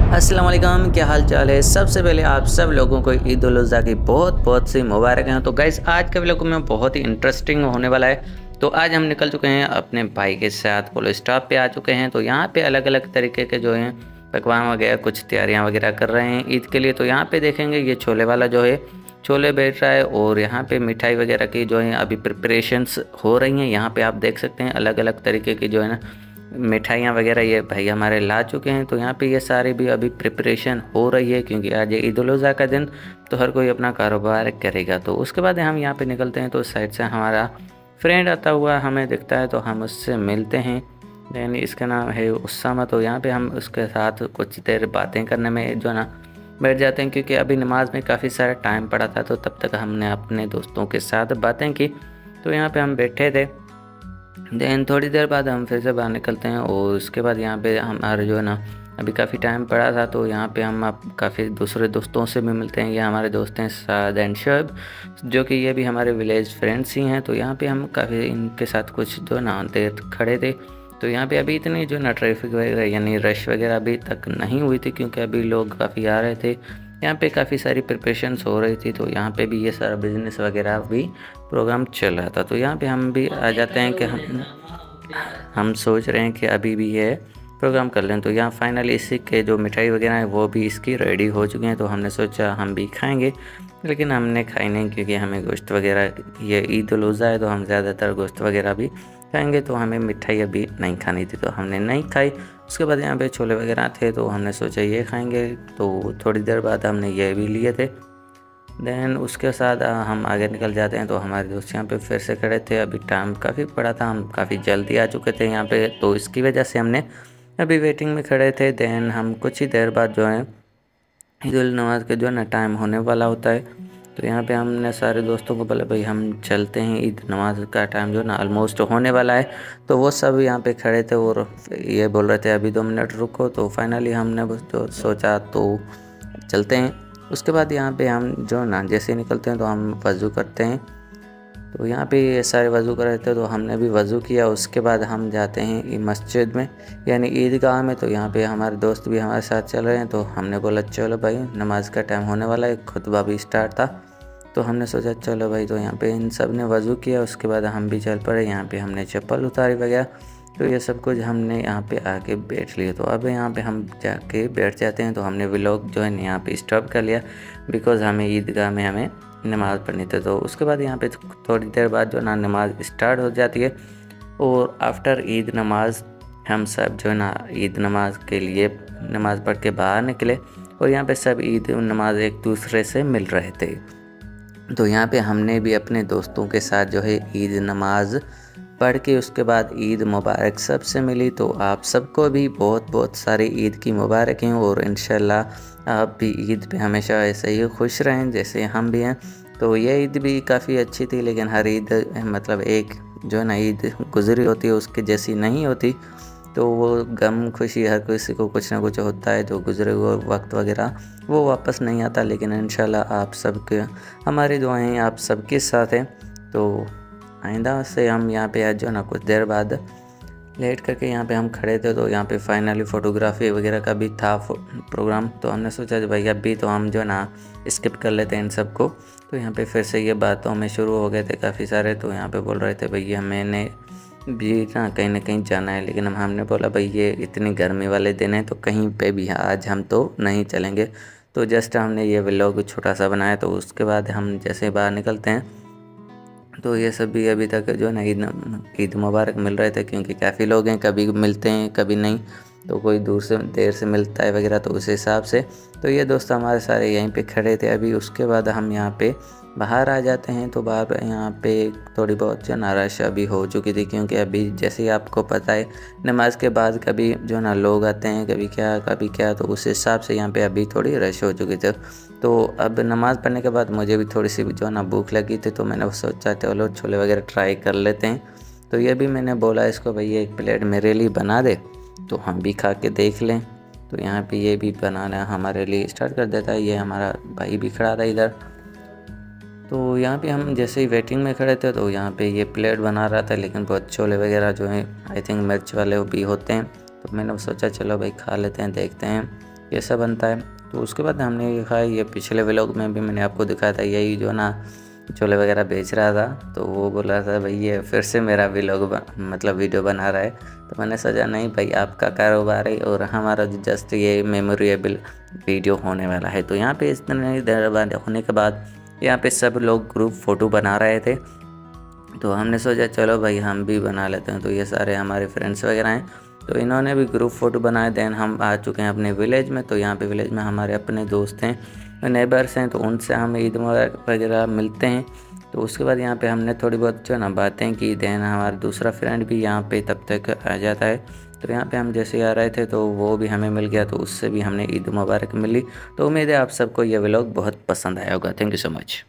अस्सलाम वालेकुम, क्या हाल चाल है। सबसे पहले आप सब लोगों को ईद उल अज़हा की बहुत बहुत सी मुबारक हैं। तो गाइस आज का व्लॉग में बहुत ही इंटरेस्टिंग होने वाला है। तो आज हम निकल चुके हैं अपने भाई के साथ, पुलिस स्टॉप पे आ चुके हैं। तो यहाँ पे अलग अलग तरीके के जो हैं पकवान वगैरह कुछ तैयारियाँ वगैरह कर रहे हैं ईद के लिए। तो यहाँ पे देखेंगे ये छोले वाला जो है छोले बैठ रहा है, और यहाँ पे मिठाई वगैरह की जो है अभी प्रिपरेशंस हो रही हैं। यहाँ पे आप देख सकते हैं अलग अलग तरीके की जो है ना मिठाइयाँ वगैरह ये भाई हमारे ला चुके हैं। तो यहाँ पे ये सारी भी अभी प्रिपरेशन हो रही है, क्योंकि आज ईद उल अज़हा का दिन, तो हर कोई अपना कारोबार करेगा। तो उसके बाद हम यहाँ पे निकलते हैं, तो साइड से हमारा फ्रेंड आता हुआ हमें दिखता है, तो हम उससे मिलते हैं। यानी इसका नाम है उसामा। तो यहाँ पे हम उसके साथ कुछ देर बातें करने में जो ना बैठ जाते हैं, क्योंकि अभी नमाज में काफ़ी सारा टाइम पड़ा था। तो तब तक हमने अपने दोस्तों के साथ बातें की। तो यहाँ पे हम बैठे थे। देन थोड़ी देर बाद हम फिर से बाहर निकलते हैं, और उसके बाद यहाँ पे हमारे जो है ना अभी काफ़ी टाइम पड़ा था। तो यहाँ पे हम अब काफ़ी दूसरे दोस्तों से भी मिलते हैं। ये हमारे दोस्त हैं साद एंड शोएब, जो कि ये भी हमारे विलेज फ्रेंड्स ही हैं। तो यहाँ पे हम काफ़ी इनके साथ कुछ जो ना देर खड़े थे। तो यहाँ पे अभी इतनी जो ना ट्रैफिक वगैरह यानी रश वगैरह अभी तक नहीं हुई थी, क्योंकि अभी लोग काफ़ी आ रहे थे। यहाँ पे काफ़ी सारी प्रिपरेशंस हो रही थी। तो यहाँ पे भी ये सारा बिजनेस वगैरह भी प्रोग्राम चल रहा था। तो यहाँ पे हम भी आ जाते हैं कि हम सोच रहे हैं कि अभी भी ये प्रोग्राम कर लें। तो यहाँ फाइनली इसी के जो मिठाई वगैरह है वो भी इसकी रेडी हो चुके हैं। तो हमने सोचा हम भी खाएंगे, लेकिन हमने खाई नहीं, क्योंकि हमें गोश्त वगैरह, ये ईद उल अज़हा है तो हम ज़्यादातर गोश्त वगैरह भी खाएंगे। तो हमें मिठाई अभी नहीं खानी थी, तो हमने नहीं खाई। उसके बाद यहाँ पे छोले वगैरह थे, तो हमने सोचा ये खाएंगे। तो थोड़ी देर बाद हमने ये भी लिए थे। देन उसके साथ हम आगे निकल जाते हैं। तो हमारे दोस्त यहाँ पे फिर से खड़े थे। अभी टाइम काफ़ी पड़ा था, हम काफ़ी जल्दी आ चुके थे यहाँ पे, तो इसकी वजह से हमने अभी वेटिंग में खड़े थे। देन हम कुछ ही देर बाद जो है ईद उल नमाज के जो है ना टाइम होने वाला होता है। तो यहाँ पे हमने सारे दोस्तों को बोला भाई हम चलते हैं, ईद नमाज का टाइम जो है ना ऑलमोस्ट होने वाला है। तो वो सब यहाँ पे खड़े थे और ये बोल रहे थे अभी 2 मिनट रुको। तो फाइनली हमने बस जो सोचा तो चलते हैं। उसके बाद यहाँ पे हम जो ना जैसे ही निकलते हैं तो हम वज़ू करते हैं। तो यहाँ पे ये सारे वज़ू कर रहे थे, तो हमने भी वज़ू किया। उसके बाद हम जाते हैं मस्जिद में, यानी ईदगाह में। तो यहाँ पे हमारे दोस्त भी हमारे साथ चल रहे हैं। तो हमने बोला चलो भाई नमाज का टाइम होने वाला है, खुतबा भी स्टार्ट था। तो हमने सोचा चलो भाई। तो यहाँ पे इन सब ने वज़ू किया, उसके बाद हम भी चल पड़े। यहाँ पे हमने चप्पल उतारी वगैरह, तो ये सब कुछ हमने यहाँ पे आके बैठ लिया। तो अब यहाँ पे हम जाके बैठ जाते हैं। तो हमने व्लॉग जो है यहाँ पे स्टॉप कर लिया, बिकॉज़ हमें ईदगाह में हमें नमाज़ पढ़नी थी। तो उसके बाद यहाँ पे थोड़ी देर बाद जो ना नमाज स्टार्ट हो जाती है, और आफ्टर ईद नमाज हम सब जो है ना ईद नमाज के लिए नमाज़ पढ़ के बाहर निकले, और यहाँ पे सब ईद नमाज एक दूसरे से मिल रहे थे। तो यहाँ पे हमने भी अपने दोस्तों के साथ जो है ईद नमाज पढ़ के उसके बाद ईद मुबारक सबसे मिली। तो आप सबको भी बहुत बहुत सारी ईद की मुबारक हैं, और इंशाल्लाह आप भी ईद पे हमेशा ऐसे ही खुश रहें जैसे हम भी हैं। तो ये ईद भी काफ़ी अच्छी थी, लेकिन हर ईद मतलब एक जो है ना ईद गुजरी होती है उसकी जैसी नहीं होती। तो वो गम खुशी हर किसी को कुछ ना कुछ होता है, जो गुजरे हुए वक्त वगैरह वो वापस नहीं आता। लेकिन इंशाल्लाह आप सबके हमारी दुआएं आप सबके साथ हैं। तो आइंदा से हम यहाँ पे आज जो ना कुछ देर बाद लेट करके यहाँ पे हम खड़े थे। तो यहाँ पे फाइनली फ़ोटोग्राफी वगैरह का भी था प्रोग्राम। तो हमने सोचा भाई अभी तो हम जो ना स्किप कर लेते हैं इन सबको। तो यहाँ पे फिर से ये बातों में शुरू हो गए थे काफ़ी सारे। तो यहाँ पे बोल रहे थे भैया मैंने भी ना कहीं जाना है, लेकिन हमने बोला भाई ये इतनी गर्मी वाले दिन है तो कहीं पे भी आज हम तो नहीं चलेंगे। तो जस्ट हमने ये व्लॉग छोटा सा बनाया। तो उसके बाद हम जैसे बाहर निकलते हैं, तो ये सब भी अभी तक जो है ना ईद मुबारक मिल रहे थे, क्योंकि काफ़ी लोग हैं, कभी मिलते हैं कभी नहीं। तो कोई दूर से देर से मिलता है वगैरह, तो उस हिसाब से। तो ये दोस्त हमारे सारे यहीं पे खड़े थे अभी। उसके बाद हम यहाँ पे बाहर आ जाते हैं। तो बाहर यहाँ पे थोड़ी बहुत जो ना रश अभी हो चुकी थी, क्योंकि अभी जैसे ही आपको पता है नमाज के बाद कभी जो ना लोग आते हैं कभी क्या, तो उस हिसाब से यहाँ पे अभी थोड़ी रश हो चुकी थी। तो अब नमाज़ पढ़ने के बाद मुझे भी थोड़ी सी जो ना भूख लगी थी। तो मैंने सोचा चलो छोले वगैरह ट्राई कर लेते हैं। तो ये भी मैंने बोला इसको भाई एक प्लेट मेरे लिए बना दे, तो हम भी खा के देख लें। तो यहाँ पे ये भी बनाना हमारे लिए स्टार्ट कर देता है। ये हमारा भाई भी खड़ा था इधर। तो यहाँ पे हम जैसे ही वेटिंग में खड़े थे, तो यहाँ पे ये प्लेट बना रहा था, लेकिन बहुत छोले वगैरह जो हैं आई थिंक मिर्च वाले भी होते हैं। तो मैंने सोचा चलो भाई खा लेते हैं, देखते हैं। कैसा बनता है। तो उसके बाद हमने देखा, ये पिछले व्लॉग में भी मैंने आपको दिखाया था, यही जो ना छोले वगैरह बेच रहा था, तो वो बोल रहा था भाई ये फिर से मेरा व्लॉग मतलब वीडियो बना रहा है। तो मैंने सोचा नहीं भाई, आपका कारोबार है और हमारा जस्ट ये मेमोरेबल वीडियो होने वाला है। तो यहाँ पे इतने देर बाद होने के बाद यहाँ पे सब लोग ग्रुप फ़ोटो बना रहे थे, तो हमने सोचा चलो भाई हम भी बना लेते हैं। तो ये सारे हमारे फ्रेंड्स वगैरह हैं, तो इन्होंने भी ग्रुप फ़ोटो बनाए। देन हम आ चुके हैं अपने विलेज में। तो यहाँ पे विलेज में हमारे अपने दोस्त हैं, नेबर्स हैं, तो उनसे हम ईद मुबारक वगैरह मिलते हैं। तो उसके बाद यहाँ पे हमने थोड़ी बहुत जो है ना बातें की। देन हमारा दूसरा फ्रेंड भी यहाँ पे तब तक आ जाता है। तो यहाँ पे हम जैसे आ रहे थे तो वो भी हमें मिल गया, तो उससे भी हमने ईद मुबारक मिली। तो उम्मीद है आप सबको ये व्लॉग बहुत पसंद आया होगा। Thank you so much.